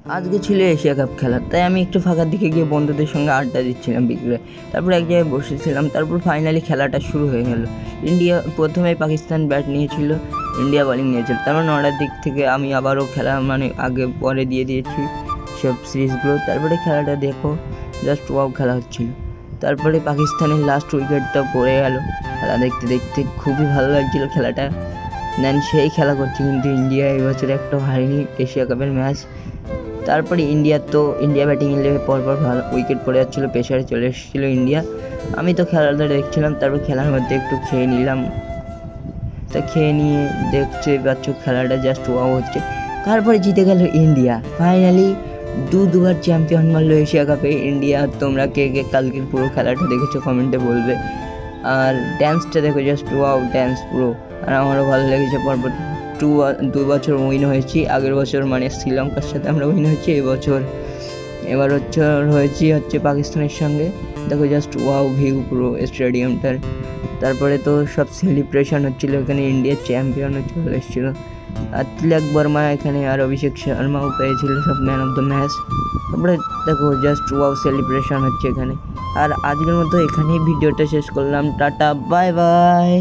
আজকে ছিল Asia cup খেলা, তাই আমি একটু ফাঁকার দিকে গিয়ে বন্ধুদের সঙ্গে আড্ডা দিচ্ছিলাম বিকেলে। তারপর এক জায়গায় বসেছিলাম, তারপর ফাইনালি খেলাটা শুরু হয়ে গেল। ইন্ডিয়া প্রথমে পাকিস্তান ব্যাট নিয়েছিল, ইন্ডিয়া বোলিং নিয়েছিল। তারপর 9টার দিক থেকে আমি আবারও খেলা আগে পরে দিয়ে দিয়েছি সব সিরিজগুলো। তারপরে খেলাটা দেখো, জাস্ট ওয়াও খেলা হচ্ছিল। তারপরে পাকিস্তানের লাস্ট উইকেটটা পড়ে গেল। খেলা দেখতে দেখতে খুবই ভালো লাগছিল খেলাটা। দেন সেই খেলা করছে, কিন্তু ইন্ডিয়া এবছর একটা হারেনি এশিয়া কাপের ম্যাচ। তারপরে ইন্ডিয়া ব্যাটিং এলে পরপর ভালো উইকেট পড়ে যাচ্ছিলো, প্রেশারে চলে এসেছিলো ইন্ডিয়া। আমি তো খেলাটা দেখছিলাম, তারপর খেলার মধ্যে একটু খেয়ে নিলাম। তা খেয়ে নিয়ে দেখতে পাচ্ছ খেলাটা জাস্ট ওয়াও হচ্ছে। তারপরে জিতে গেল ইন্ডিয়া, ফাইনালি দুবার চ্যাম্পিয়ন মারলো এশিয়া কাপে ইন্ডিয়া। তোমরা কে কে কালকের পুরো খেলাটা দেখেছো কমেন্টে বলবে। আর ড্যান্সটা দেখো, জাস্ট ওয়াও ড্যান্স পুরো। আর আমারও ভালো লেগেছে। পরপর 2 বছর উইন হয়েছি। আগের বছর শ্রীলঙ্কার সাথে আমরা উইন হয়েছি, এবার হচ্ছে পাকিস্তানের সঙ্গে। দেখো জাস্ট ওয়াও ভিউ পুরো স্টেডিয়ামটার। তারপরে তো সব সেলিব্রেশন হচ্ছিলো, এখানে ইন্ডিয়ার চ্যাম্পিয়ন চলে এসেছিলো। আর তিলক বর্মা এখানে, আর অভিষেক শর্মাও পেয়েছিল সব ম্যান অফ দ্য ম্যাচ। তারপরে দেখো জাস্ট ওয়াও সেলিব্রেশন হচ্ছে এখানে। আর আজকের মতো এখানেই ভিডিওটা শেষ করলাম। Tata, bye bye.